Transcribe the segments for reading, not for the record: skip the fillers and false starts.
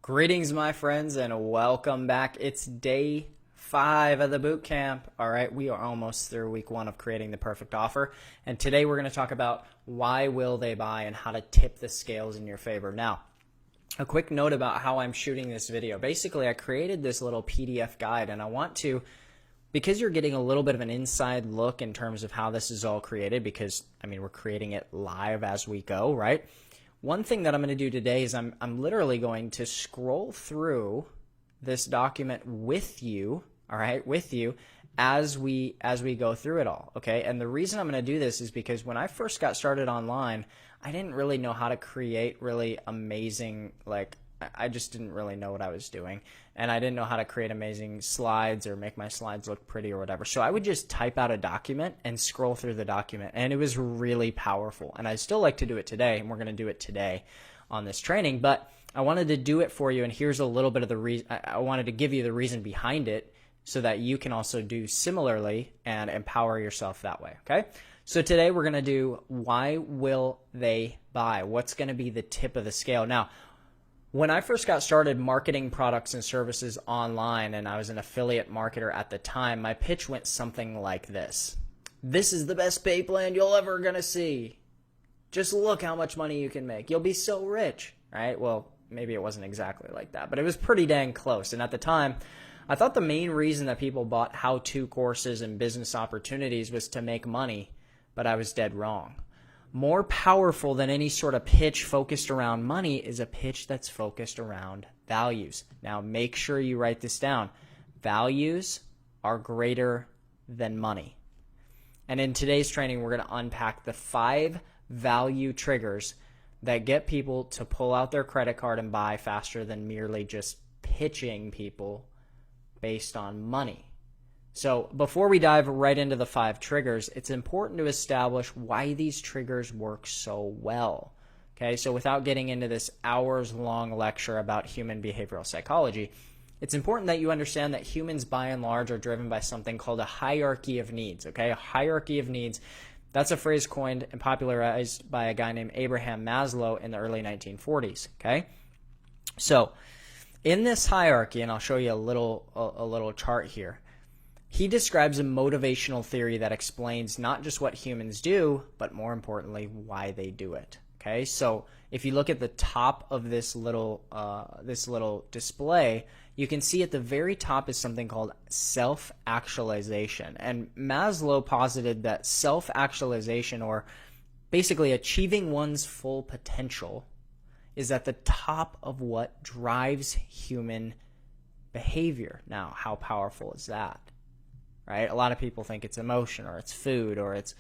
Greetings, my friends, and welcome back. It's day 5 of the boot camp. All right, we are almost through week 1 of creating the perfect offer. And today we're going to talk about why will they buy and how to tip the scales in your favor. Now, a quick note about how I'm shooting this video. Basically, I created this little PDF guide, and I want to, because you're getting a little bit of an inside look in terms of how this is all created, because, we're creating it live as we go, right? One thing that I'm going to do today is I'm literally going to scroll through this document with you, all right, as we go through it all, okay? And the reason I'm going to do this is because when I first got started online, I didn't really know how to create really amazing, I just didn't really know what I was doing. And I didn't know how to create amazing slides or make my slides look pretty or whatever. So I would just type out a document and scroll through the document. And it was really powerful. And I still like to do it today. And we're going to do it today on this training. But I wanted to do it for you. And here's a little bit of the reason. I wanted to give you the reason behind it so that you can also do similarly and empower yourself that way. Okay? So today we're going to do why will they buy? What's going to be the tip of the scale? Now, when I first got started marketing products and services online, and I was an affiliate marketer at the time, my pitch went something like this. This is the best pay plan you'll ever gonna see. Just look how much money you can make. You'll be so rich, right? Well, maybe it wasn't exactly like that, but it was pretty dang close. And at the time, I thought the main reason that people bought how-to courses and business opportunities was to make money, but I was dead wrong. More powerful than any sort of pitch focused around money is a pitch that's focused around values. Now, make sure you write this down. Values are greater than money. And in today's training, we're going to unpack the 5 value triggers that get people to pull out their credit card and buy faster than merely just pitching people based on money. So before we dive right into the 5 triggers, it's important to establish why these triggers work so well. Okay, so without getting into this hours-long lecture about human behavioral psychology, it's important that you understand that humans by and large are driven by something called a hierarchy of needs. Okay, a hierarchy of needs, that's a phrase coined and popularized by a guy named Abraham Maslow in the early 1940s. Okay, so in this hierarchy, and I'll show you a little chart here, he describes a motivational theory that explains not just what humans do, but more importantly, why they do it. Okay, so if you look at the top of this little display, you can see at the very top is something called self-actualization. And Maslow posited that self-actualization, or basically achieving one's full potential, is at the top of what drives human behavior. Now, how powerful is that? Right? A lot of people think it's emotion or it's food or it's,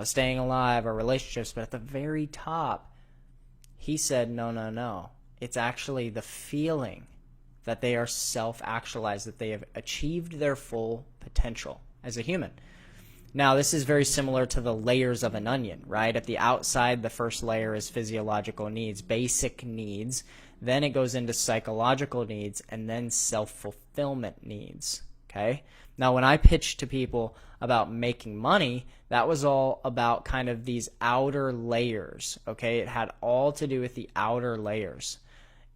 staying alive or relationships. But at the very top, he said, no. It's actually the feeling that they are self-actualized, that they have achieved their full potential as a human. Now, this is very similar to the layers of an onion, right? At the outside, the first layer is physiological needs, basic needs. Then it goes into psychological needs and then self-fulfillment needs. Okay? Now, when I pitched to people about making money, that was all about kind of these outer layers, okay? It had all to do with the outer layers.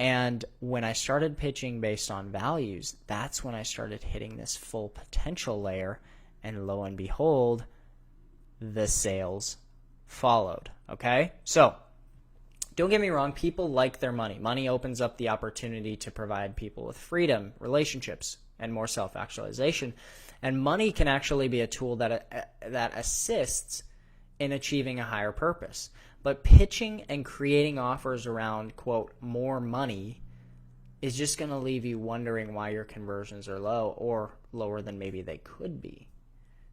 And when I started pitching based on values, that's when I started hitting this full potential layer, and lo and behold, the sales followed, okay? So, don't get me wrong, people like their money. Money opens up the opportunity to provide people with freedom, relationships, and more self-actualization. And money can actually be a tool that assists in achieving a higher purpose. But pitching and creating offers around, quote, more money is just going to leave you wondering why your conversions are low or lower than maybe they could be.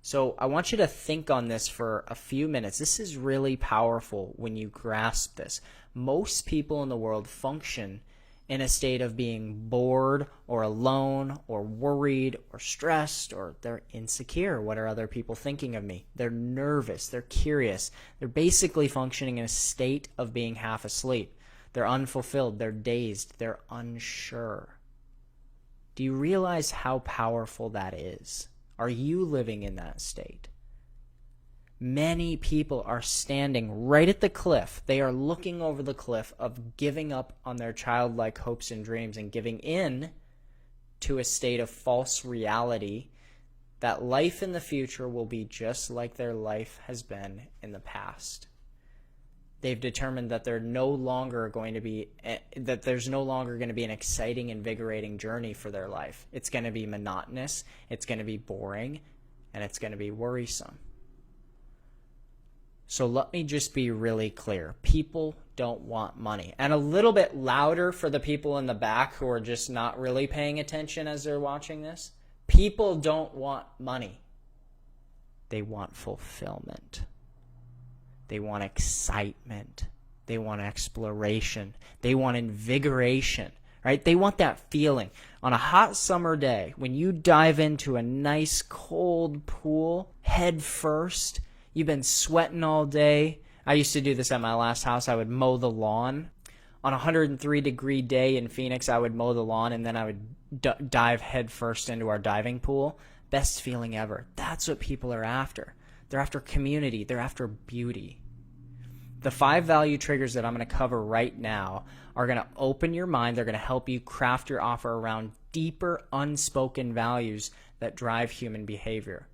So I want you to think on this for a few minutes. This is really powerful when you grasp this. Most people in the world function in a state of being bored or alone or worried or stressed, or they're insecure. What are other people thinking of me? They're nervous. They're curious. They're basically functioning in a state of being half asleep. They're unfulfilled. They're dazed. They're unsure. Do you realize how powerful that is? Are you living in that state? Many people are standing right at the cliff. They are looking over the cliff of giving up on their childlike hopes and dreams and giving in to a state of false reality that life in the future will be just like their life has been in the past. They've determined that there's no longer going to be an exciting, invigorating journey for their life. It's going to be monotonous, it's going to be boring, and it's going to be worrisome. So let me just be really clear. People don't want money. And a little bit louder for the people in the back who are just not really paying attention as they're watching this. People don't want money. They want fulfillment. They want excitement. They want exploration. They want invigoration, right? They want that feeling. On a hot summer day, when you dive into a nice cold pool, head first, you've been sweating all day. I used to do this at my last house. I would mow the lawn. On a 103-degree day in Phoenix, I would mow the lawn, and then I would dive head first into our diving pool. Best feeling ever. That's what people are after. They're after community. They're after beauty. The 5 value triggers that I'm going to cover right now are going to open your mind. They're going to help you craft your offer around deeper, unspoken values that drive human behavior.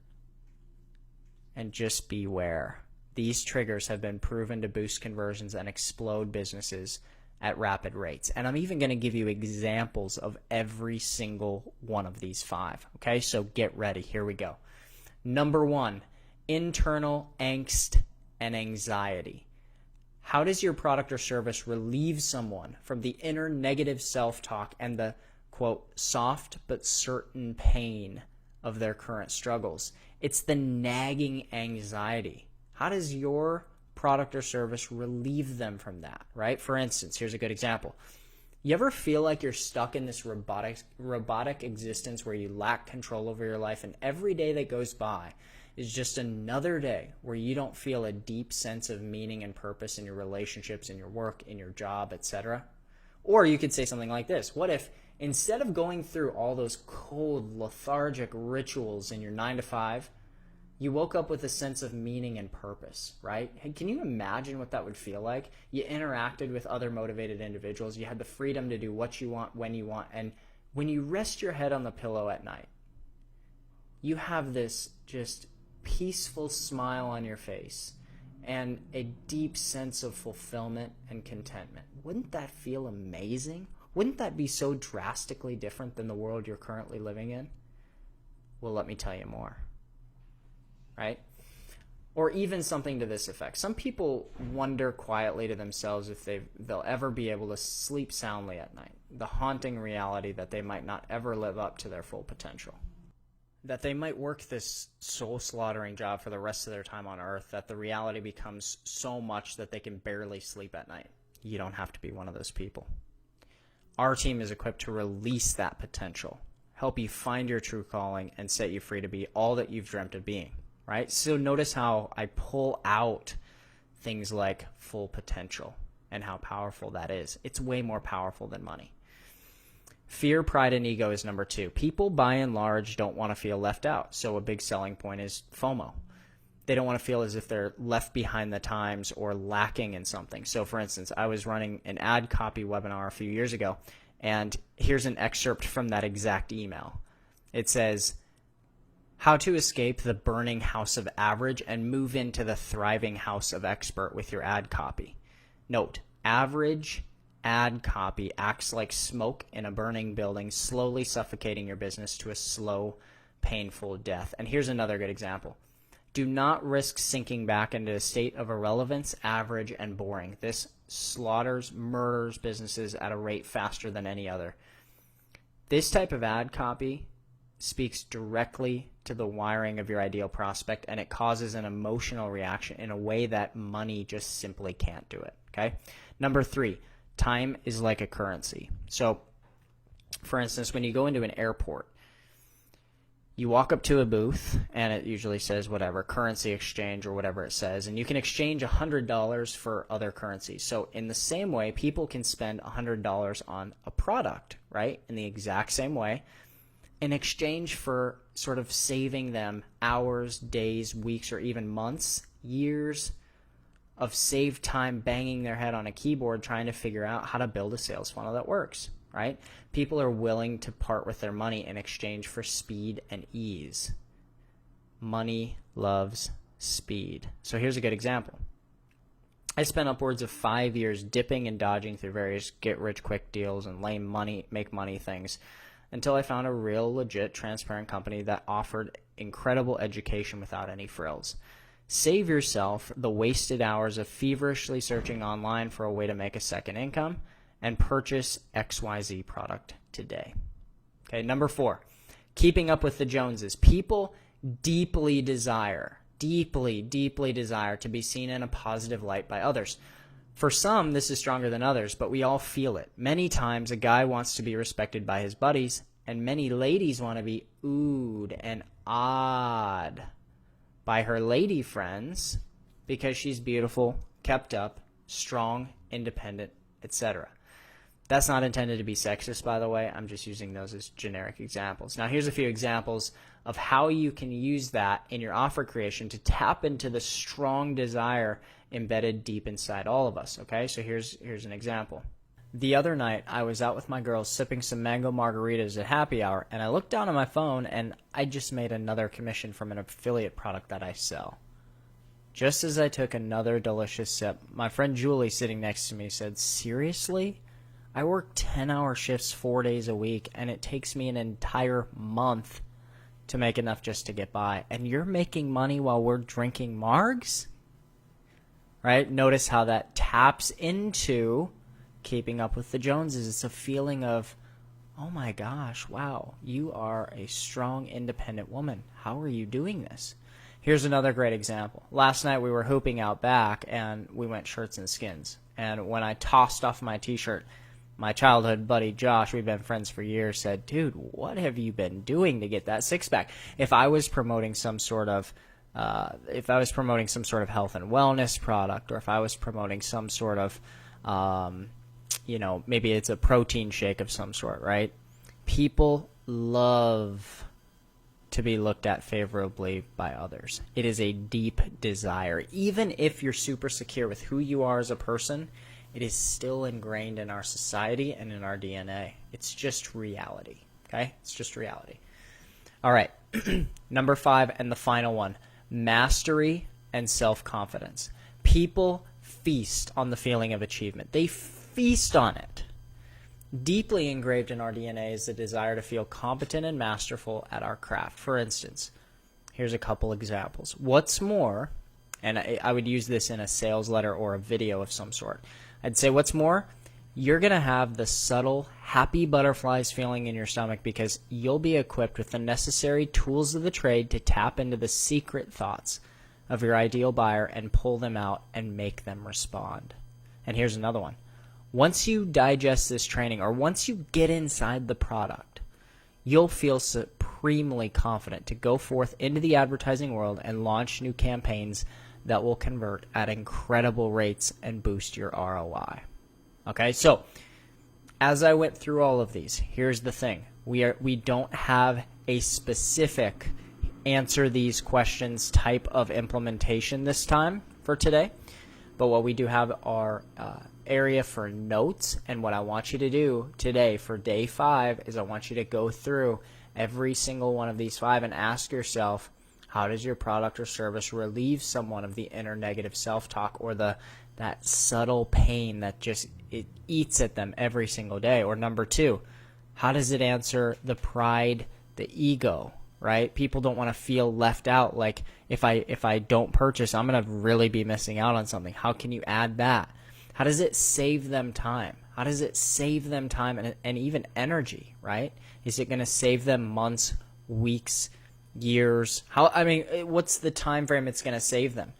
And just beware. These triggers have been proven to boost conversions and explode businesses at rapid rates. And I'm even going to give you examples of every single one of these 5. Okay, so get ready. Here we go. Number 1, internal angst and anxiety. How does your product or service relieve someone from the inner negative self-talk and the, quote, soft but certain pain of their current struggles? It's the nagging anxiety. How does your product or service relieve them from that, right? For instance, here's a good example. You ever feel like you're stuck in this robotic existence where you lack control over your life, and every day that goes by is just another day where you don't feel a deep sense of meaning and purpose in your relationships, in your work, in your job, etc.? Or you could say something like this. What if instead of going through all those cold, lethargic rituals in your 9 to 5, you woke up with a sense of meaning and purpose, right? Hey, can you imagine what that would feel like? You interacted with other motivated individuals. You had the freedom to do what you want, when you want. And when you rest your head on the pillow at night, you have this just peaceful smile on your face and a deep sense of fulfillment and contentment. Wouldn't that feel amazing? Wouldn't that be so drastically different than the world you're currently living in? Well, let me tell you more. Right? Or even something to this effect. Some people wonder quietly to themselves if they'll ever be able to sleep soundly at night. The haunting reality that they might not ever live up to their full potential. That they might work this soul-slaughtering job for the rest of their time on Earth, that the reality becomes so much that they can barely sleep at night. You don't have to be one of those people. Our team is equipped to release that potential, help you find your true calling, and set you free to be all that you've dreamt of being. Right? So notice how I pull out things like full potential and how powerful that is. It's way more powerful than money. Fear, pride, and ego is number 2. People, by and large, don't want to feel left out. So a big selling point is FOMO. They don't want to feel as if they're left behind the times or lacking in something. So for instance, I was running an ad copy webinar a few years ago, and here's an excerpt from that exact email. It says, how to escape the burning house of average and move into the thriving house of expert with your ad copy. Note, average ad copy acts like smoke in a burning building, slowly suffocating your business to a slow, painful death. And here's another good example. Do not risk sinking back into a state of irrelevance, average, and boring. This slaughters, murders businesses at a rate faster than any other. This type of ad copy speaks directly to the wiring of your ideal prospect, and it causes an emotional reaction in a way that money just simply can't do it. Okay. Number 3, time is like a currency. So, for instance, when you go into an airport, you walk up to a booth, and it usually says whatever, currency exchange or whatever it says, and you can exchange $100 for other currencies. So in the same way, people can spend $100 on a product, right? In the exact same way, in exchange for sort of saving them hours, days, weeks, or even months years of saved time banging their head on a keyboard trying to figure out how to build a sales funnel that works, right? People are willing to part with their money in exchange for speed and ease. Money loves speed. So here's a good example. I spent upwards of 5 years dipping and dodging through various get-rich-quick deals and lame money, make-money things until I found a real, legit, transparent company that offered incredible education without any frills. Save yourself the wasted hours of feverishly searching online for a way to make a second income and purchase XYZ product today. Okay, number 4, keeping up with the Joneses. People deeply desire to be seen in a positive light by others. For some, this is stronger than others, but we all feel it. Many times, a guy wants to be respected by his buddies, and many ladies want to be oohed and awed by her lady friends because she's beautiful, kept up, strong, independent, etc. That's not intended to be sexist, by the way. I'm just using those as generic examples. Now, here's a few examples of how you can use that in your offer creation to tap into the strong desire embedded deep inside all of us, okay? So here's an example. The other night, I was out with my girls sipping some mango margaritas at happy hour, and I looked down at my phone, and I just made another commission from an affiliate product that I sell. Just as I took another delicious sip, my friend Julie sitting next to me said, "Seriously? I work 10-hour shifts 4 days a week, and it takes me an entire month to make enough just to get by, and you're making money while we're drinking margs?" Right? Notice how that taps into keeping up with the Joneses. It's a feeling of, oh my gosh, wow, you are a strong, independent woman. How are you doing this? Here's another great example. Last night we were hooping out back, and we went shirts and skins. And when I tossed off my t-shirt, my childhood buddy Josh, we've been friends for years, said, "Dude, what have you been doing to get that six-pack?" If I was promoting some sort of health and wellness product, or if I was promoting some sort of maybe it's a protein shake of some sort, right? People love to be looked at favorably by others. It is a deep desire. Even if you're super secure with who you are as a person, it is still ingrained in our society and in our DNA. It's just reality, okay? It's just reality. All right, number 5 and the final one, mastery and self-confidence. People feast on the feeling of achievement. They feast on it. Deeply engraved in our DNA is the desire to feel competent and masterful at our craft. For instance, here's a couple examples. What's more, and I would use this in a sales letter or a video of some sort. I'd say, what's more, you're going to have the subtle, happy butterflies feeling in your stomach because you'll be equipped with the necessary tools of the trade to tap into the secret thoughts of your ideal buyer and pull them out and make them respond. And here's another one. Once you digest this training, or once you get inside the product, you'll feel supremely confident to go forth into the advertising world and launch new campaigns that will convert at incredible rates and boost your ROI. Okay, so as I went through all of these, here's the thing. We don't have a specific answer these questions type of implementation this time for today, but what we do have are area for notes, and what I want you to do today for day 5 is I want you to go through every single one of these 5 and ask yourself, how does your product or service relieve someone of the inner negative self-talk or that subtle pain that just it eats at them every single day? Or number 2, how does it answer the pride, the ego, right? People don't want to feel left out. Like if I don't purchase, I'm going to really be missing out on something. How can you add that? How does it save them time? How does it save them time and even energy, right? Is it going to save them months, weeks, years? What's the time frame it's going to save them?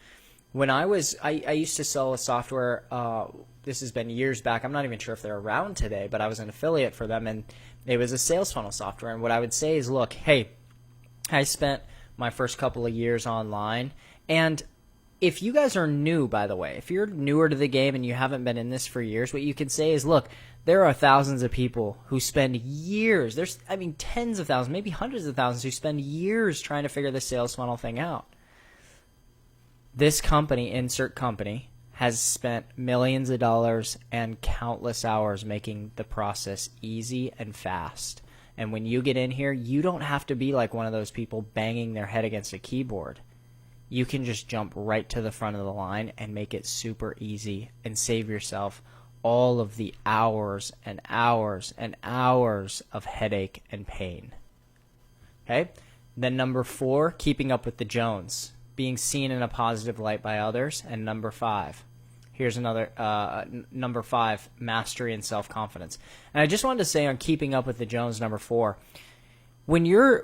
When I used to sell a software, this has been years back. I'm not even sure if they're around today, but I was an affiliate for them, and it was a sales funnel software. And what I would say is, look, hey, I spent my first couple of years online, and if you guys are new, by the way, if you're newer to the game and you haven't been in this for years, what you can say is, look, there are thousands of people who spend years, tens of thousands, maybe hundreds of thousands who spend years trying to figure the sales funnel thing out. This company, insert company, has spent millions of dollars and countless hours making the process easy and fast. And when you get in here, you don't have to be like one of those people banging their head against a keyboard. You can just jump right to the front of the line and make it super easy and save yourself all of the hours and hours and hours of headache and pain. Okay? Then number 4, keeping up with the Jones, being seen in a positive light by others. And number 5, here's another, number 5, mastery and self-confidence. And I just wanted to say on keeping up with the Jones, number 4, when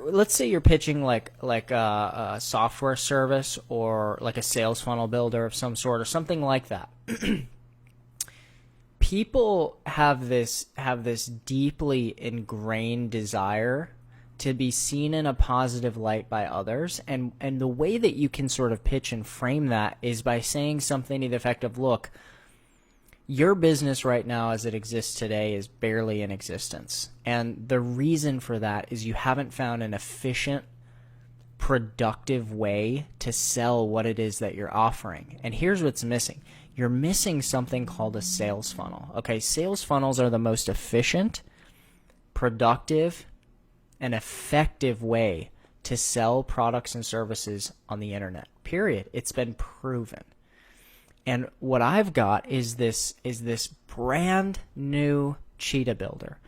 let's say you're pitching like a software service or like a sales funnel builder of some sort or something like that, people have this deeply ingrained desire to be seen in a positive light by others, and the way that you can sort of pitch and frame that is by saying something to the effect of, look, your business right now as it exists today is barely in existence. And the reason for that is you haven't found an efficient, productive way to sell what it is that you're offering. And here's what's missing. You're missing something called a sales funnel. Okay, sales funnels are the most efficient, productive, and effective way to sell products and services on the internet. Period. It's been proven. And what I've got is this brand new Cheetah Builder.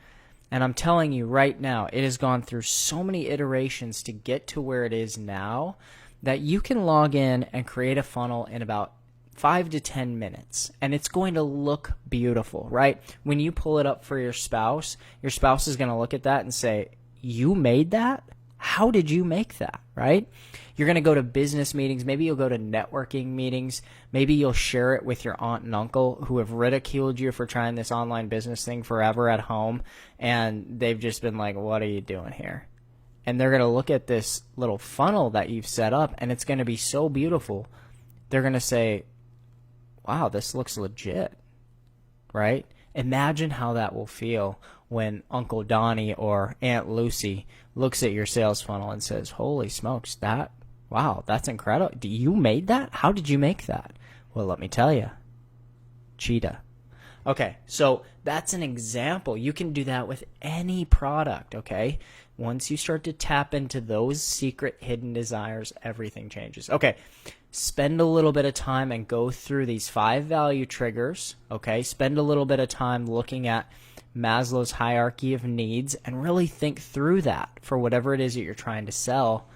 And I'm telling you right now, it has gone through so many iterations to get to where it is now that you can log in and create a funnel in about 5 to 10 minutes, and it's going to look beautiful, right? When you pull it up for your spouse is going to look at that and say, you made that? How did you make that, right? You're going to go to business meetings. Maybe you'll go to networking meetings. Maybe you'll share it with your aunt and uncle who have ridiculed you for trying this online business thing forever at home, and they've just been like, what are you doing here? And they're going to look at this little funnel that you've set up, and it's going to be so beautiful. They're going to say, wow, this looks legit, right? Imagine how that will feel when Uncle Donnie or Aunt Lucy looks at your sales funnel and says, holy smokes, wow, that's incredible. You made that? How did you make that? Well, let me tell you, Cheetah. Okay, so that's an example. You can do that with any product, okay? Once you start to tap into those secret hidden desires, everything changes. Okay, spend a little bit of time and go through these 5 value triggers, okay? Spend a little bit of time looking at Maslow's hierarchy of needs and really think through that for whatever it is that you're trying to sell.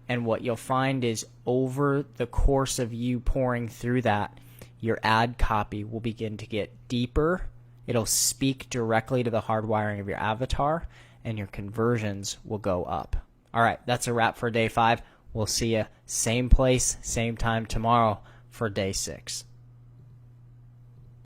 And what you'll find is over the course of you pouring through that, your ad copy will begin to get deeper. It'll speak directly to the hardwiring of your avatar, and your conversions will go up. All right, that's a wrap for day 5. We'll see you same place, same time tomorrow for day 6.